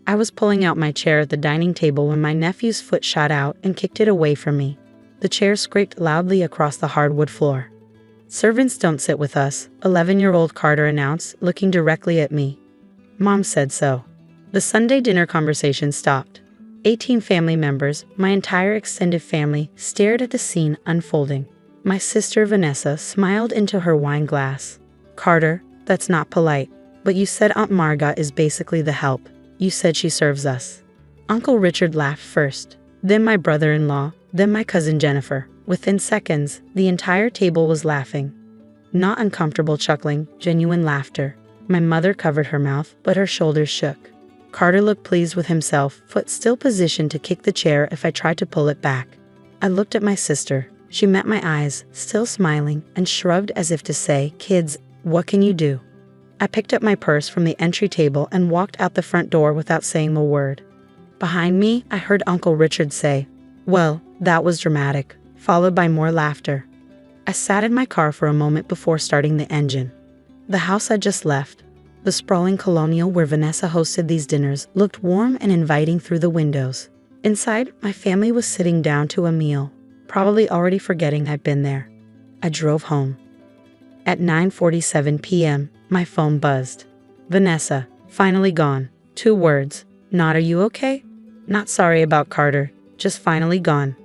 I was pulling out my chair at the dining table when my nephew's foot shot out and kicked it away from me. The chair scraped loudly across the hardwood floor. "Servants don't sit with us," 11-year-old Carter announced, looking directly at me. "Mom said so." The Sunday dinner conversation stopped. 18 family members, my entire extended family, stared at the scene unfolding. My sister Vanessa smiled into her wine glass. "Carter, that's not polite. But you said Aunt Marga is basically the help. You said she serves us." Uncle Richard laughed first, then my brother-in-law, then my cousin Jennifer. Within seconds, the entire table was laughing. Not uncomfortable chuckling, genuine laughter. My mother covered her mouth, but her shoulders shook. Carter looked pleased with himself, foot still positioned to kick the chair if I tried to pull it back. I looked at my sister. She met my eyes, still smiling, and shrugged as if to say, "Kids, what can you do?" I picked up my purse from the entry table and walked out the front door without saying a word. Behind me, I heard Uncle Richard say, "Well, that was dramatic," followed by more laughter. I sat in my car for a moment before starting the engine. The house I'd just left, the sprawling colonial where Vanessa hosted these dinners, looked warm and inviting through the windows. Inside, my family was sitting down to a meal, probably already forgetting I'd been there. I drove home. At 9:47 p.m., my phone buzzed. "Vanessa, finally gone." 2 words. Not "are you okay?" Not "sorry about Carter," just "finally gone."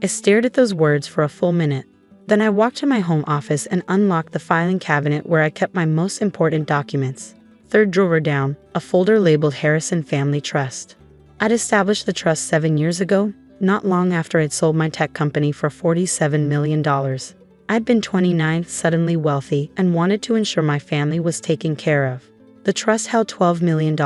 I stared at those words for a full minute. Then I walked to my home office and unlocked the filing cabinet where I kept my most important documents. 3rd drawer down, a folder labeled Harrison Family Trust. I'd established the trust 7 years ago, not long after I'd sold my tech company for $47 million. I'd been 29, suddenly wealthy, and wanted to ensure my family was taken care of. The trust held $12 million,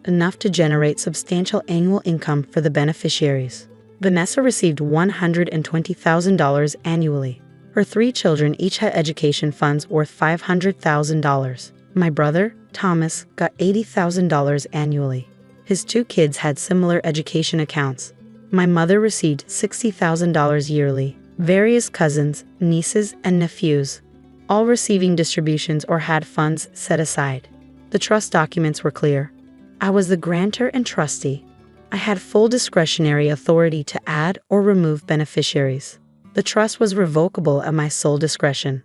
enough to generate substantial annual income for the beneficiaries. Vanessa received $120,000 annually. Her 3 children each had education funds worth $500,000. My brother, Thomas, got $80,000 annually. His 2 kids had similar education accounts. My mother received $60,000 yearly. Various cousins, nieces, and nephews, all receiving distributions or had funds set aside. The trust documents were clear. I was the grantor and trustee. I had full discretionary authority to add or remove beneficiaries. The trust was revocable at my sole discretion.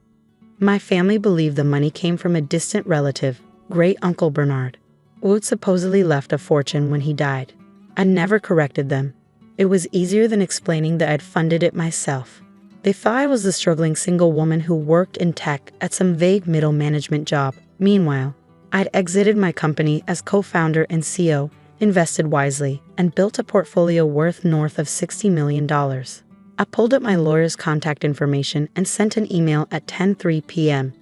My family believed the money came from a distant relative, great-uncle Bernard, who had supposedly left a fortune when he died. I never corrected them. It was easier than explaining that I'd funded it myself. They thought I was the struggling single woman who worked in tech at some vague middle management job. Meanwhile, I'd exited my company as co-founder and CEO, invested wisely, and built a portfolio worth north of $60 million. I pulled up my lawyer's contact information and sent an email at 10:03 p.m.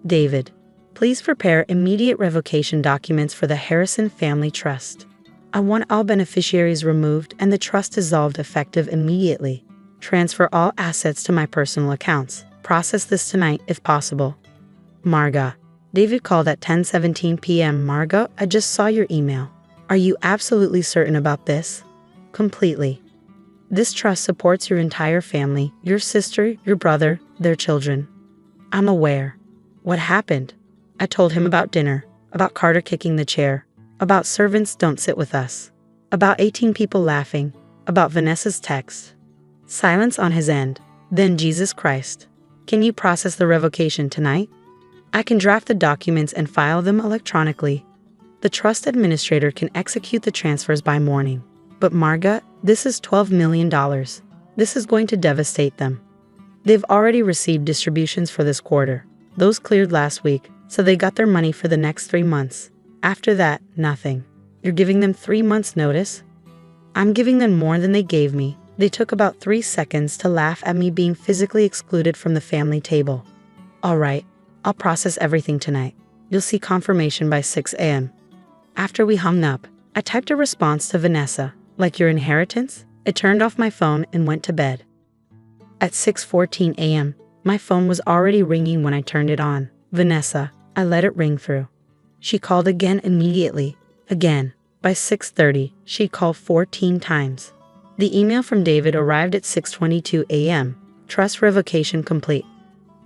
"David, please prepare immediate revocation documents for the Harrison Family Trust. I want all beneficiaries removed and the trust dissolved effective immediately. Transfer all assets to my personal accounts. Process this tonight if possible. Marga." David called at 10:17 p.m. "Marga, I just saw your email. Are you absolutely certain about this?" "Completely. This trust supports your entire family, your sister, your brother, their children." "I'm aware." "What happened?" I told him about dinner, about Carter kicking the chair, about servants don't sit with us, about 18 people laughing, about Vanessa's text. Silence on his end. Then Jesus Christ. "Can you process the revocation tonight?" "I can draft the documents and file them electronically. The trust administrator can execute the transfers by morning. But Marga, this is $12 million. This is going to devastate them. They've already received distributions for this quarter. Those cleared last week, so they got their money for the next 3 months. After that, nothing. You're giving them 3 months' notice?" "I'm giving them more than they gave me." They took about 3 seconds to laugh at me being physically excluded from the family table. "All right, I'll process everything tonight. You'll see confirmation by 6 a.m. After we hung up, I typed a response to Vanessa, like your inheritance. I turned off my phone and went to bed. At 6:14 a.m., my phone was already ringing when I turned it on. Vanessa. I let it ring through. She called again immediately. Again. By 6:30, she called 14 times. The email from David arrived at 6:22 a.m. Trust revocation complete.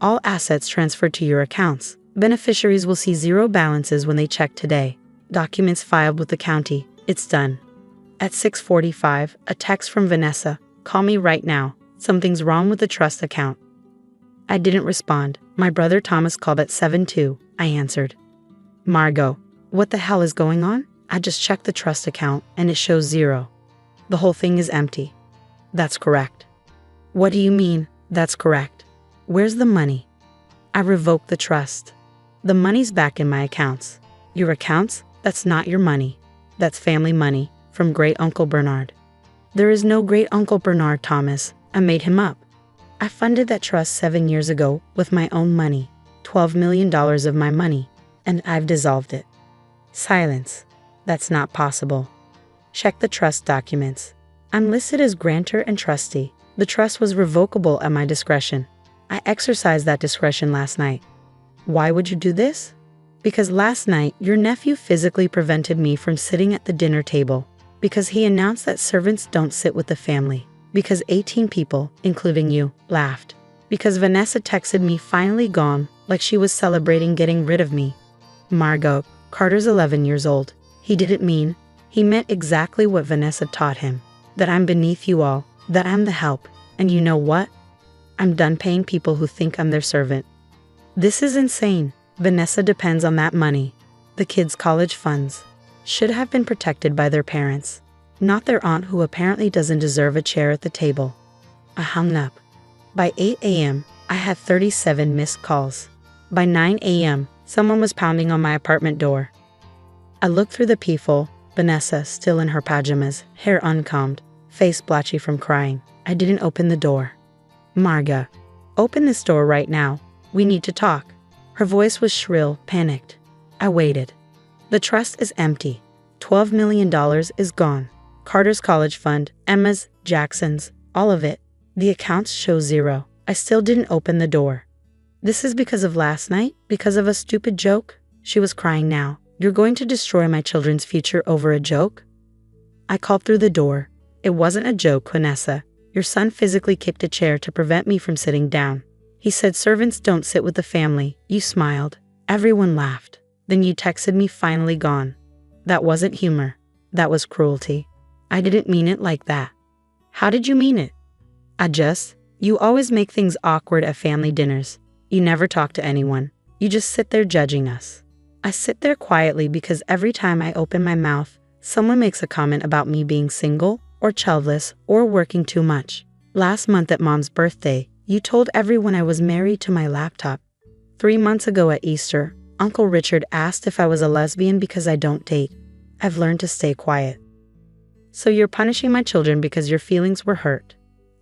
All assets transferred to your accounts. Beneficiaries will see 0 balances when they check today. Documents filed with the county. It's done. At 6:45, a text from Vanessa. Call me right now. Something's wrong with the trust account. I didn't respond. My brother Thomas called at 7 too, I answered. Margot, what the hell is going on? I just checked the trust account and it shows 0. The whole thing is empty. That's correct. What do you mean, that's correct? Where's the money? I revoked the trust. The money's back in my accounts. Your accounts? That's not your money. That's family money from Great Uncle Bernard. There is no Great Uncle Bernard, Thomas. I made him up. I funded that trust 7 years ago with my own money, $12 million of my money, and I've dissolved it. Silence. That's not possible. Check the trust documents. I'm listed as grantor and trustee. The trust was revocable at my discretion. I exercised that discretion last night. Why would you do this? Because last night, your nephew physically prevented me from sitting at the dinner table. Because he announced that servants don't sit with the family. Because 18 people, including you, laughed. Because Vanessa texted me finally gone, like she was celebrating getting rid of me. Margot, Carter's 11 years old. He meant exactly what Vanessa taught him. That I'm beneath you all, that I'm the help. And you know what? I'm done paying people who think I'm their servant. This is insane. Vanessa depends on that money. The kids' college funds should have been protected by their parents, not their aunt who apparently doesn't deserve a chair at the table. I hung up. By 8 a.m., I had 37 missed calls. By 9 a.m., someone was pounding on my apartment door. I looked through the peephole. Vanessa, still in her pajamas, hair uncombed, face blotchy from crying. I didn't open the door. Marga, open this door right now. We need to talk. Her voice was shrill, panicked. I waited. The trust is empty. $12 million is gone. Carter's college fund, Emma's, Jackson's, all of it. The accounts show 0. I still didn't open the door. This is because of last night? Because of a stupid joke? She was crying now. You're going to destroy my children's future over a joke? I called through the door. It wasn't a joke, Vanessa. Your son physically kicked a chair to prevent me from sitting down. He said servants don't sit with the family. You smiled. Everyone laughed. Then you texted me finally gone. That wasn't humor. That was cruelty. I didn't mean it like that. How did you mean it? You always make things awkward at family dinners. You never talk to anyone. You just sit there judging us. I sit there quietly because every time I open my mouth, someone makes a comment about me being single, or childless, or working too much. Last month at Mom's birthday, you told everyone I was married to my laptop. 3 months ago at Easter, Uncle Richard asked if I was a lesbian because I don't date. I've learned to stay quiet. So you're punishing my children because your feelings were hurt.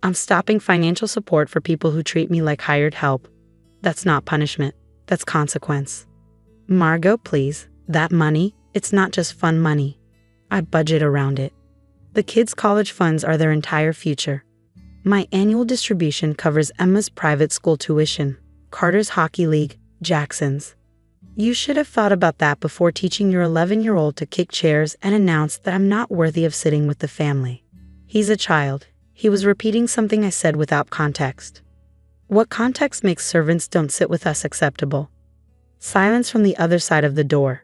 I'm stopping financial support for people who treat me like hired help. That's not punishment. That's consequence. Margot, please. That money, it's not just fun money. I budget around it. The kids' college funds are their entire future. My annual distribution covers Emma's private school tuition, Carter's hockey league, Jackson's. You should have thought about that before teaching your 11-year-old to kick chairs and announce that I'm not worthy of sitting with the family. He's a child. He was repeating something I said without context. What context makes servants don't sit with us acceptable? Silence from the other side of the door.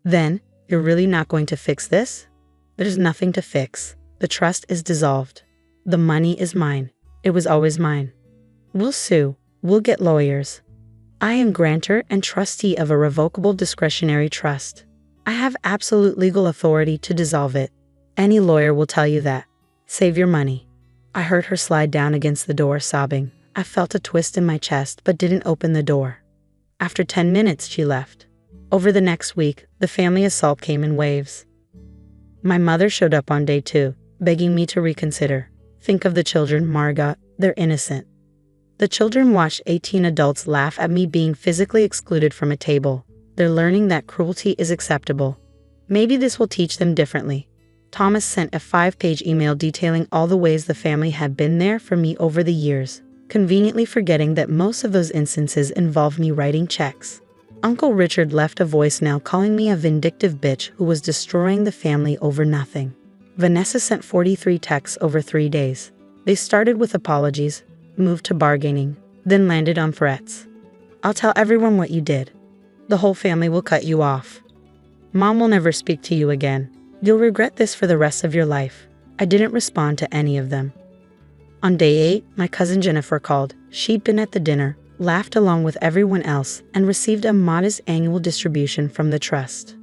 Then, you're really not going to fix this? There's nothing to fix. The trust is dissolved. The money is mine. It was always mine. We'll sue. We'll get lawyers. I am grantor and trustee of a revocable discretionary trust. I have absolute legal authority to dissolve it. Any lawyer will tell you that. Save your money. I heard her slide down against the door, sobbing. I felt a twist in my chest, but didn't open the door. After 10 minutes, she left. Over the next week, the family assault came in waves. My mother showed up on day 2, begging me to reconsider. Think of the children, Margot. They're innocent. The children watched 18 adults laugh at me being physically excluded from a table. They're learning that cruelty is acceptable. Maybe this will teach them differently. Thomas sent a 5-page email detailing all the ways the family had been there for me over the years, conveniently forgetting that most of those instances involved me writing checks. Uncle Richard left a voicemail calling me a vindictive bitch who was destroying the family over nothing. Vanessa sent 43 texts over 3 days. They started with apologies, moved to bargaining, then landed on threats. I'll tell everyone what you did. The whole family will cut you off. Mom will never speak to you again. You'll regret this for the rest of your life. I didn't respond to any of them. On day 8, my cousin Jennifer called. She'd been at the dinner, laughed along with everyone else, and received a modest annual distribution from the trust.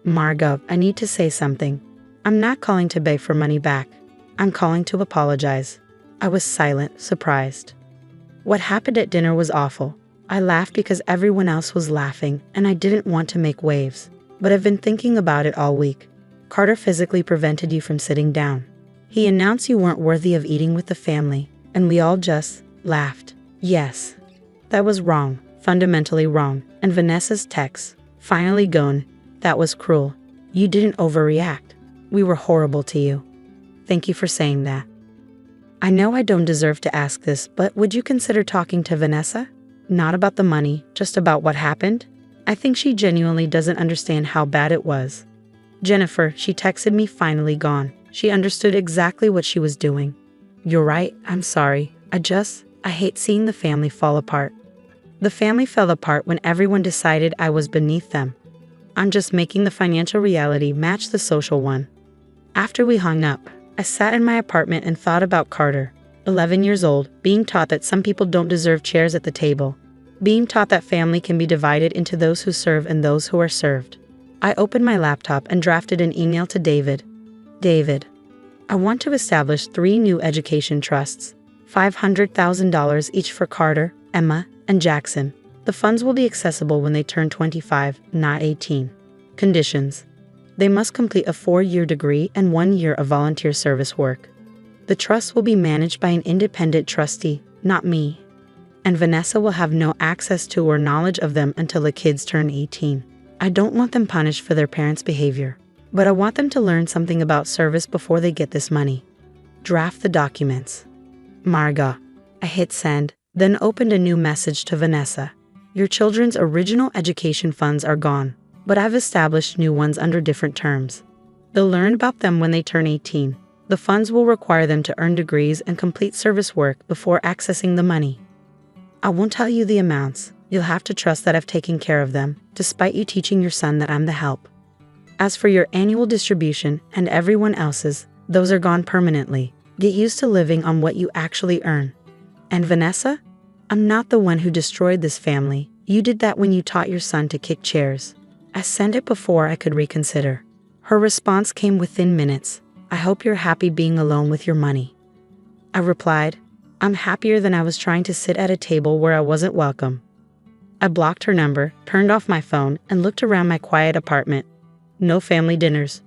Margot, I need to say something. I'm not calling to beg for money back. I'm calling to apologize. I was silent, surprised. What happened at dinner was awful. I laughed because everyone else was laughing, and I didn't want to make waves. But I've been thinking about it all week. Carter physically prevented you from sitting down. He announced you weren't worthy of eating with the family, and we all just laughed. Yes, that was wrong, fundamentally wrong, and Vanessa's text, finally gone, that was cruel. You didn't overreact. We were horrible to you. Thank you for saying that. I know I don't deserve to ask this, but would you consider talking to Vanessa? Not about the money, just about what happened? I think she genuinely doesn't understand how bad it was. Jennifer, she texted me, finally gone. She understood exactly what she was doing. You're right, I'm sorry. I hate seeing the family fall apart. The family fell apart when everyone decided I was beneath them. I'm just making the financial reality match the social one. After we hung up, I sat in my apartment and thought about Carter, 11 years old, being taught that some people don't deserve chairs at the table, being taught that family can be divided into those who serve and those who are served. I opened my laptop and drafted an email to David. David, I want to establish 3 new education trusts, $500,000 each for Carter, Emma, and Jackson. The funds will be accessible when they turn 25, not 18. Conditions. They must complete a 4-year degree and 1 year of volunteer service work. The trust will be managed by an independent trustee, not me. And Vanessa will have no access to or knowledge of them until the kids turn 18. I don't want them punished for their parents' behavior, but I want them to learn something about service before they get this money. Draft the documents. Margot. I hit send, then opened a new message to Vanessa. Your children's original education funds are gone, but I've established new ones under different terms. They'll learn about them when they turn 18. The funds will require them to earn degrees and complete service work before accessing the money. I won't tell you the amounts. You'll have to trust that I've taken care of them, despite you teaching your son that I'm the help. As for your annual distribution and everyone else's, those are gone permanently. Get used to living on what you actually earn. And Vanessa? I'm not the one who destroyed this family. You did that when you taught your son to kick chairs. I sent it before I could reconsider. Her response came within minutes. I hope you're happy being alone with your money. I replied, I'm happier than I was trying to sit at a table where I wasn't welcome. I blocked her number, turned off my phone, and looked around my quiet apartment. No family dinners.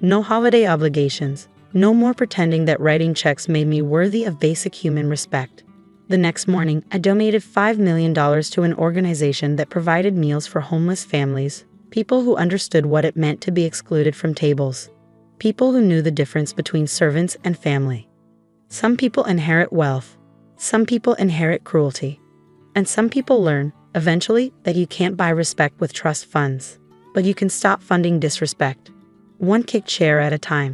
No holiday obligations. No more pretending that writing checks made me worthy of basic human respect. The next morning, I donated $5 million to an organization that provided meals for homeless families, people who understood what it meant to be excluded from tables, people who knew the difference between servants and family. Some people inherit wealth. Some people inherit cruelty. And some people learn, eventually, that you can't buy respect with trust funds, but you can stop funding disrespect, one kick chair at a time.